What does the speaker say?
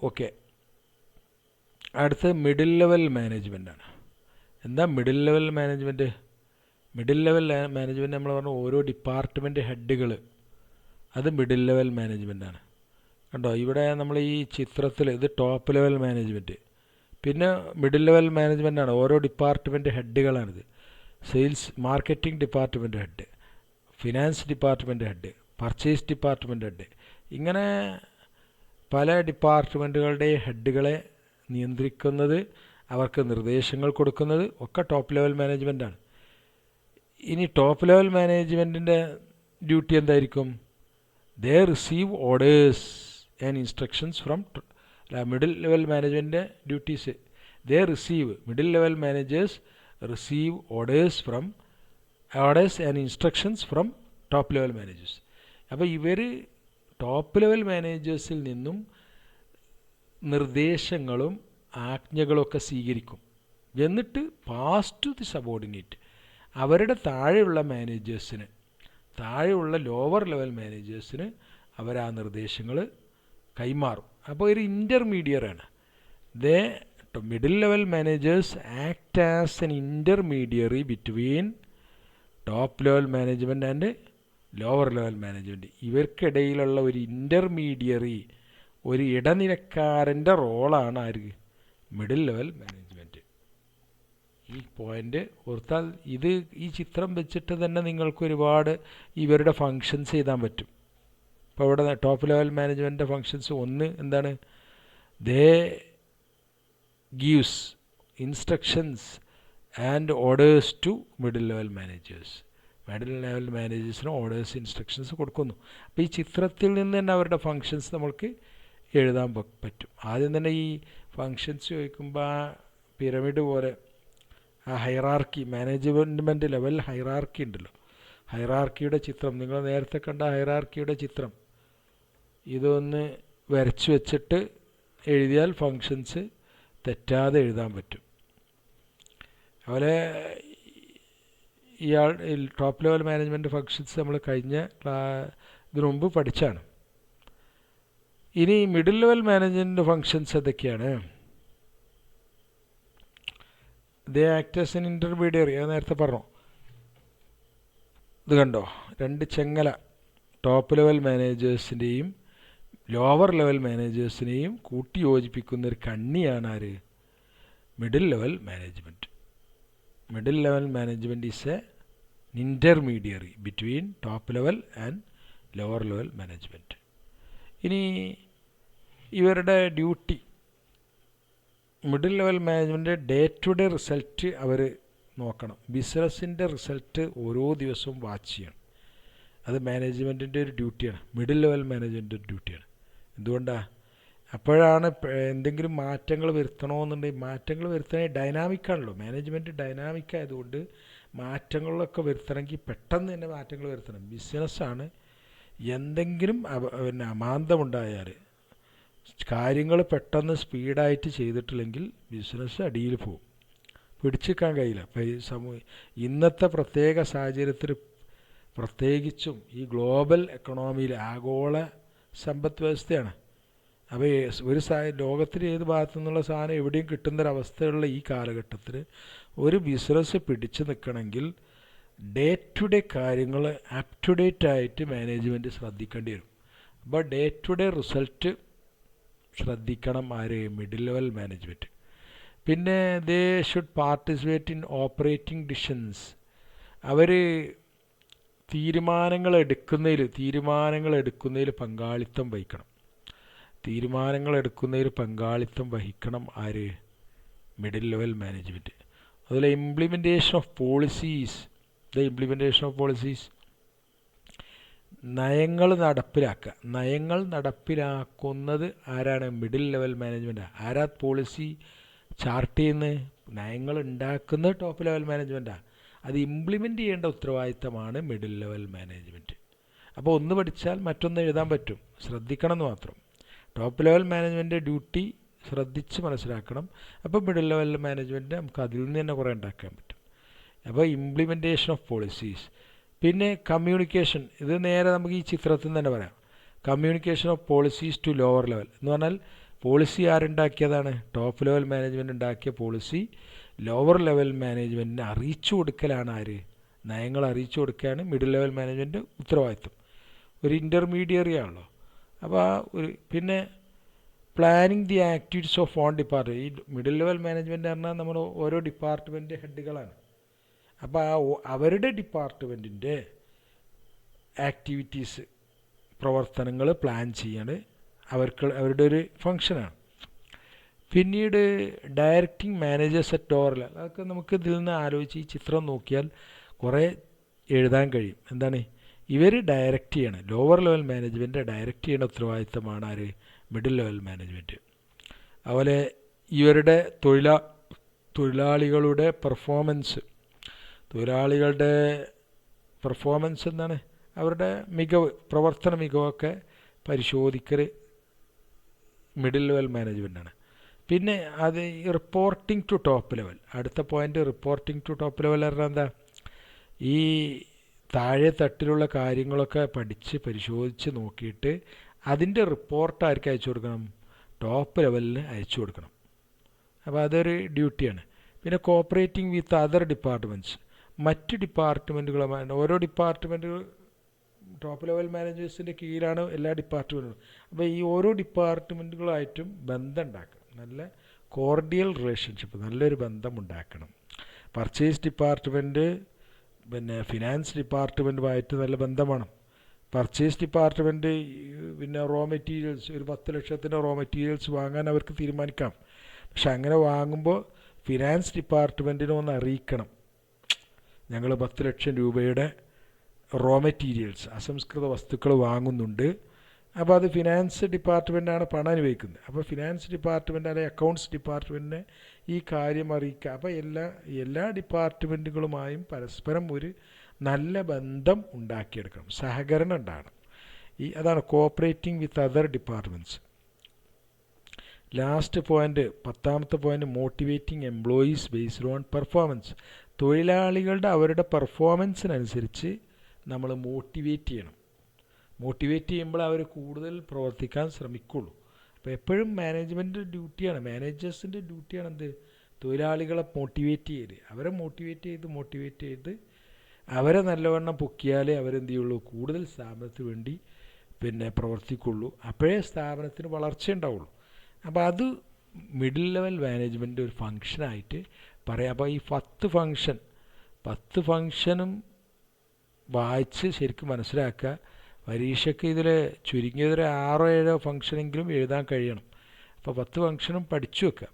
Okay, അടുത്ത് middle level മാനേജ്മെൻറ്റാണ്. എന്താ middle level management? Middle level management നമ്മൾ പറഞ്ഞു ഓരോ ഡിപ്പാർട്ട്മെൻറ്റ് ഹെഡുകൾ, അത് മിഡിൽ ലെവൽ മാനേജ്മെൻറ്റാണ്. കണ്ടോ ഇവിടെ നമ്മൾ ഈ ചിത്രത്തിൽ ഇത് ടോപ്പ് ലെവൽ മാനേജ്മെൻറ്റ്, പിന്നെ മിഡിൽ ലെവൽ മാനേജ്മെൻറ്റാണ്. ഓരോ ഡിപ്പാർട്ട്മെൻറ്റ് ഹെഡുകളാണിത്. Sales marketing department head, finance department head, purchase department head, ഇങ്ങനെ പല ഡിപ്പാർട്ട്മെൻറ്റുകളുടെ ഹെഡുകളെ നിയന്ത്രിക്കുന്നത്, അവർക്ക് നിർദ്ദേശങ്ങൾ കൊടുക്കുന്നത് ഒക്കെ ടോപ്പ് ലെവൽ മാനേജ്മെൻറ്റാണ്. ഇനി ടോപ്പ് ലെവൽ മാനേജ്മെൻറ്റിൻ്റെ ഡ്യൂട്ടി എന്തായിരിക്കും? They receive orders and instructions from middle level മാനേജ്മെൻറ്റിൻ്റെ duties. They receive, middle level managers receive orders and instructions from top level managers. അപ്പോൾ ഇവർ ടോപ്പ് ലെവൽ മാനേജേഴ്സിൽ നിന്നും നിർദ്ദേശങ്ങളും ആജ്ഞകളൊക്കെ സ്വീകരിക്കും. എന്നിട്ട് പാസ് ടു ദി സബോർഡിനേറ്റ്, അവരുടെ താഴെയുള്ള മാനേജേഴ്സിന്, താഴെയുള്ള ലോവർ ലെവൽ മാനേജേഴ്സിന് അവർ ആ നിർദ്ദേശങ്ങൾ കൈമാറും. അപ്പോൾ ഒരു ഇൻ്റർമീഡിയറാണ്. They middle level managers act as an intermediary between top level management and lower level management. ഇവർക്കിടയിലുള്ള ഒരു ഇൻ്റർമീഡിയറി, ഒരു ഇടനിലക്കാരൻ്റെ റോളാണ് ആര്? Middle level management. ഈ പോയിൻ്റ് ഓർത്താൽ ഇത് ഈ ചിത്രം വെച്ചിട്ട് തന്നെ നിങ്ങൾക്ക് ഒരുപാട് ഇവരുടെ ഫങ്ഷൻസ് എഴുതാൻ പറ്റും. ഇപ്പോൾ ഇവിടെ ടോപ്പ് ലെവൽ മാനേജ്മെൻറ്റിൻ്റെ ഫങ്ഷൻസ് ഒന്ന് എന്താണ്? They gives instructions and orders to middle level managers. മിഡിൽ ലെവൽ മാനേജേഴ്സിന് ഓർഡേഴ്സ് ഇൻസ്ട്രക്ഷൻസ് കൊടുക്കുന്നു. അപ്പോൾ ഈ ചിത്രത്തിൽ നിന്ന് തന്നെ അവരുടെ ഫങ്ഷൻസ് നമ്മൾക്ക് എഴുതാൻ പറ്റും. ആദ്യം തന്നെ ഈ ഫങ്ഷൻസ് ചോദിക്കുമ്പോൾ ആ പിരമിഡ് പോലെ ആ ഹൈറാർക്കി, മാനേജ്മെൻറ്റ് ലെവൽ ഹൈറാർക്കി ഉണ്ടല്ലോ, ഹൈറാർക്കിയുടെ ചിത്രം, നിങ്ങൾ നേരത്തെ കണ്ട ഹൈറാർക്കിയുടെ ചിത്രം ഇതൊന്ന് വരച്ച് വെച്ചിട്ട് എഴുതിയാൽ ഫങ്ഷൻസ് തെറ്റാതെ എഴുതാൻ പറ്റും. അതുപോലെ ഇയാൾ ടോപ്പ് ലെവൽ മാനേജ്മെൻറ്റ് ഫങ്ഷൻസ് നമ്മൾ കഴിഞ്ഞ ഇതിനു മുമ്പ് പഠിച്ചാണ്. ഇനി മിഡിൽ ലെവൽ മാനേജ്മെൻറ്റ് ഫങ്ഷൻസ് എന്തൊക്കെയാണ്? They act as an intermediary, അത് നേരത്തെ പറഞ്ഞു. ഇത് കണ്ടോ, രണ്ട് ചെങ്ങല, ടോപ്പ് ലെവൽ മാനേജേഴ്സിൻ്റെയും ലോവർ ലെവൽ മാനേജേഴ്സിനെയും കൂട്ടി യോജിപ്പിക്കുന്ന ഒരു കണ്ണിയാണ് ആര്? Middle level management. Middle level management is a intermediary between top level and lower level management. ഇനി ഇവരുടെ duty, middle level management day to day result അവർ നോക്കണം. ബിസിനസ്സിൻ്റെ റിസൾട്ട് ഓരോ ദിവസവും വാച്ച് ചെയ്യണം. അത് മാനേജ്മെൻറ്റിൻ്റെ ഒരു ഡ്യൂട്ടിയാണ്, മിഡിൽ ലെവൽ മാനേജ്മെൻറ്റിൻ്റെ ഒരു ഡ്യൂട്ടിയാണ്. എന്തുകൊണ്ടാണ്? അപ്പോഴാണ് എന്തെങ്കിലും മാറ്റങ്ങൾ വരുത്തണമെന്നുണ്ടെങ്കിൽ, മാറ്റങ്ങൾ വരുത്തണമെങ്കിൽ ഡൈനാമിക്കാണല്ലോ, മാനേജ്മെൻറ്റ് ഡൈനാമിക് ആയതുകൊണ്ട് മാറ്റങ്ങളൊക്കെ വരുത്തണമെങ്കിൽ പെട്ടെന്ന് തന്നെ മാറ്റങ്ങൾ വരുത്തണം. ബിസിനസ്സാണ്, എന്തെങ്കിലും അമാന്തമുണ്ടായാൽ, കാര്യങ്ങൾ പെട്ടെന്ന് സ്പീഡായിട്ട് ചെയ്തിട്ടില്ലെങ്കിൽ ബിസിനസ് അടിയിൽ പോകും, പിടിച്ചെടുക്കാൻ കഴിയില്ല. ഇന്നത്തെ പ്രത്യേക സാഹചര്യത്തിൽ, പ്രത്യേകിച്ചും ഈ ഗ്ലോബൽ എക്കണോമിയിൽ, ആഗോള സമ്പദ് വ്യവസ്ഥയാണ്. അപ്പോൾ ഒരു ലോകത്തിൽ ഏത് ഭാഗത്തു നിന്നുള്ള സാധനം എവിടെയും കിട്ടുന്നൊരവസ്ഥയുള്ള ഈ കാലഘട്ടത്തിൽ ഒരു ബിസിനസ് പിടിച്ചു നിൽക്കണമെങ്കിൽ ഡേ ടു ഡേ കാര്യങ്ങൾ അപ് ടു ഡേറ്റ് ആയിട്ട് മാനേജ്മെൻറ്റ് ശ്രദ്ധിക്കേണ്ടി വരും. അപ്പോൾ ഡേ ടു ഡേ റിസൾട്ട് ശ്രദ്ധിക്കണം ആര്? Middle level management. പിന്നെ they should participate in operating decisions. അവർ തീരുമാനങ്ങൾ എടുക്കുന്നതിൽ പങ്കാളിത്തം വഹിക്കണം. പങ്കാളിത്തം വഹിക്കണം ആര്? Middle level management. അതുപോലെ ഇംപ്ലിമെൻറ്റേഷൻ ഓഫ് പോളിസീസ്. നയങ്ങൾ നടപ്പിലാക്കുന്നത് ആരാണ്? മിഡിൽ ലെവൽ മാനേജ്മെൻറ്റാണ്. ആരാ പോളിസി ചാർട്ട് ചെയ്യുന്നത്? നയങ്ങൾ ഉണ്ടാക്കുന്നത് ടോപ്പ് ലെവൽ മാനേജ്മെൻറ്റാണ്. അത് ഇംപ്ലിമെൻ്റ് ചെയ്യേണ്ട ഉത്തരവാദിത്തമാണ് മിഡിൽ ലെവൽ മാനേജ്മെൻറ്റ്. അപ്പോൾ ഒന്ന് പഠിച്ചാൽ മറ്റൊന്ന് എഴുതാൻ പറ്റും, ശ്രദ്ധിക്കണം എന്ന് മാത്രം. ടോപ്പ് ലെവൽ മാനേജ്മെൻറ്റ് ഡ്യൂട്ടി ശ്രദ്ധിച്ച് മനസ്സിലാക്കണം. അപ്പോൾ മിഡിൽ ലെവൽ മാനേജ്മെൻറ്റ് നമുക്ക് അതിൽ നിന്ന് തന്നെ കുറേ ഉണ്ടാക്കാൻ പറ്റും. അപ്പോൾ ഇംപ്ലിമെൻറ്റേഷൻ ഓഫ് പോളിസീസ്. പിന്നെ കമ്മ്യൂണിക്കേഷൻ, ഇത് നേരെ നമുക്ക് ഈ ചിത്രത്തിൽ നിന്ന് തന്നെ പറയാം. Communication of policies to lower level എന്ന് പറഞ്ഞാൽ പോളിസി ആരുണ്ടാക്കിയതാണ്? ടോപ്പ് ലെവൽ മാനേജ്മെൻറ്റ് ഉണ്ടാക്കിയ പോളിസി ലോവർ ലെവൽ മാനേജ്മെൻറ്റിനെ അറിയിച്ചു കൊടുക്കലാണ് ആര്? നയങ്ങൾ അറിയിച്ചു കൊടുക്കുകയാണ് മിഡിൽ ലെവൽ മാനേജ്മെൻറ്റ് ഉത്തരവാദിത്വം. ഒരു ഇൻ്റർമീഡിയറി ആണല്ലോ. അപ്പോൾ ആ ഒരു പിന്നെ planning the activities of on department. ഈ മിഡിൽ ലെവൽ മാനേജ്മെൻറ്റ് പറഞ്ഞാൽ നമ്മൾ ഓരോ ഡിപ്പാർട്ട്മെൻറ്റ് ഹെഡുകളാണ്. അപ്പോൾ അവരുടെ ഡിപ്പാർട്ട്മെൻറ്റിൻ്റെ ആക്ടിവിറ്റീസ്, പ്രവർത്തനങ്ങൾ പ്ലാൻ ചെയ്യാൻ അവരുടെ ഒരു ഫങ്ഷനാണ്. പിന്നീട് directing managers at lower level. അതൊക്കെ നമുക്ക് ഇതിൽ നിന്ന് ആലോചിച്ച് ഈ ചിത്രം നോക്കിയാൽ കുറേ എഴുതാൻ കഴിയും. എന്താണ്? ഇവർ ഡയറക്റ്റ് ചെയ്യണം. ലോവർ ലെവൽ മാനേജ്മെൻറ്റ് ഡയറക്റ്റ് ചെയ്യുന്ന ഉത്തരവാദിത്തമാണ് ആര്? Middle level management. അതുപോലെ ഇവരുടെ തൊഴിലാളികളുടെ പെർഫോമൻസ് എന്താണ്? അവരുടെ മികവ്, പ്രവർത്തന മികവൊക്കെ പരിശോധിക്കൽ മിഡിൽ ലെവൽ മാനേജ്മെൻറ്റാണ്. പിന്നെ അത് റിപ്പോർട്ടിംഗ് ടു ടോപ്പ് ലെവൽ. അടുത്ത point reporting to top level പറഞ്ഞാൽ എന്താ? ഈ താഴെ തട്ടിലുള്ള കാര്യങ്ങളൊക്കെ പഠിച്ച് പരിശോധിച്ച് നോക്കിയിട്ട് അതിൻ്റെ റിപ്പോർട്ട് ആർക്ക് അയച്ചു കൊടുക്കണം? ടോപ്പ് ലെവലിന് അയച്ചു കൊടുക്കണം. അപ്പോൾ അതൊരു ഡ്യൂട്ടിയാണ്. പിന്നെ കോപ്പറേറ്റിംഗ് വിത്ത് അതർ ഡിപ്പാർട്ട്മെൻറ്റ്സ്. മറ്റ് ഡിപ്പാർട്ട്മെൻറ്റുകളുമായി, ഓരോ ഡിപ്പാർട്ട്മെൻറ്റുകൾ ടോപ്പ് ലെവൽ മാനേജേഴ്സിൻ്റെ കീഴിലാണ് എല്ലാ ഡിപ്പാർട്ട്മെൻറ്റുകളും. അപ്പോൾ ഈ ഓരോ ഡിപ്പാർട്ട്മെൻറ്റുകളായിട്ടും ബന്ധം ഉണ്ടാക്കണം. നല്ല കോർഡിയൽ റിലേഷൻഷിപ്പ്, നല്ലൊരു ബന്ധം ഉണ്ടാക്കണം. പർച്ചേസ് ഡിപ്പാർട്ട്മെൻറ്റ് പിന്നെ ഫിനാൻസ് ഡിപ്പാർട്ട്മെൻറ്റുമായിട്ട് നല്ല ബന്ധമാണ്. പർച്ചേസ് ഡിപ്പാർട്ട്മെൻറ്റ് പിന്നെ റോ മെറ്റീരിയൽസ്, ഒരു 10 ലക്ഷത്തിൻ്റെ റോ മെറ്റീരിയൽസ് വാങ്ങാൻ അവർക്ക് തീരുമാനിക്കാം. പക്ഷെ അങ്ങനെ വാങ്ങുമ്പോൾ ഫിനാൻസ് ഡിപ്പാർട്ട്മെൻറ്റിനെ ഒന്ന് അറിയിക്കണം, ഞങ്ങൾ 10 ലക്ഷം രൂപയുടെ റോ മെറ്റീരിയൽസ്, അസംസ്കൃത വസ്തുക്കൾ വാങ്ങുന്നുണ്ട്. അപ്പോൾ അത് ഫിനാൻസ് ഡിപ്പാർട്ട്മെൻറ്റാണ് പണം അനുവദിക്കുന്നത്. അപ്പോൾ ഫിനാൻസ് ഡിപ്പാർട്ട്മെൻറ്റ് അല്ലെങ്കിൽ അക്കൗണ്ട്സ് ഡിപ്പാർട്ട്മെൻറ്റിനെ ഈ കാര്യം അറിയിക്കുക. അപ്പോൾ എല്ലാ ഡിപ്പാർട്ട്മെൻറ്റുകളുമായും പരസ്പരം ഒരു നല്ല ബന്ധം ഉണ്ടാക്കിയെടുക്കണം, സഹകരണം ഉണ്ടാകണം. അതാണ് cooperating with other departments. Last point, 10ാമത്തെ point, motivating employees based on performance. തൊഴിലാളികളുടെ അവരുടെ പെർഫോമൻസിനനുസരിച്ച് നമ്മൾ മോട്ടിവേറ്റ് ചെയ്യണം. മോട്ടിവേറ്റ് ചെയ്യുമ്പോൾ അവർ കൂടുതൽ പ്രവർത്തിക്കാൻ ശ്രമിക്കുള്ളൂ. അപ്പോൾ എപ്പോഴും മാനേജ്മെൻറ്റ് ഡ്യൂട്ടിയാണ്, മാനേജേഴ്സിൻ്റെ ഡ്യൂട്ടിയാണ് എന്ത്? തൊഴിലാളികളെ മോട്ടിവേറ്റ് ചെയ്ത്, അവരെ മോട്ടിവേറ്റ് ചെയ്ത് അവരെ നല്ലവണ്ണം പൊക്കിയാലേ അവരെന്ത് ചെയ്യുള്ളൂ? കൂടുതൽ സ്ഥാപനത്തിന് വേണ്ടി പിന്നെ പ്രവർത്തിക്കുള്ളൂ. അപ്പോഴേ സ്ഥാപനത്തിന് വളർച്ച ഉണ്ടാവുള്ളൂ. അപ്പോൾ അത് മിഡിൽ ലെവൽ മാനേജ്മെൻറ്റ് ഒരു ഫങ്ഷനായിട്ട് പറയാം. അപ്പോൾ ഈ 10 ഫങ്ഷനും വായിച്ച് ശരിക്കും മനസ്സിലാക്കുക. പരീക്ഷയ്ക്ക് ഇതിൽ ചുരുങ്ങിയതൊരു 6-7 ഫങ്ഷനെങ്കിലും എഴുതാൻ കഴിയണം. അപ്പോൾ 10 ഫങ്ഷനും പഠിച്ചു വെക്കുക.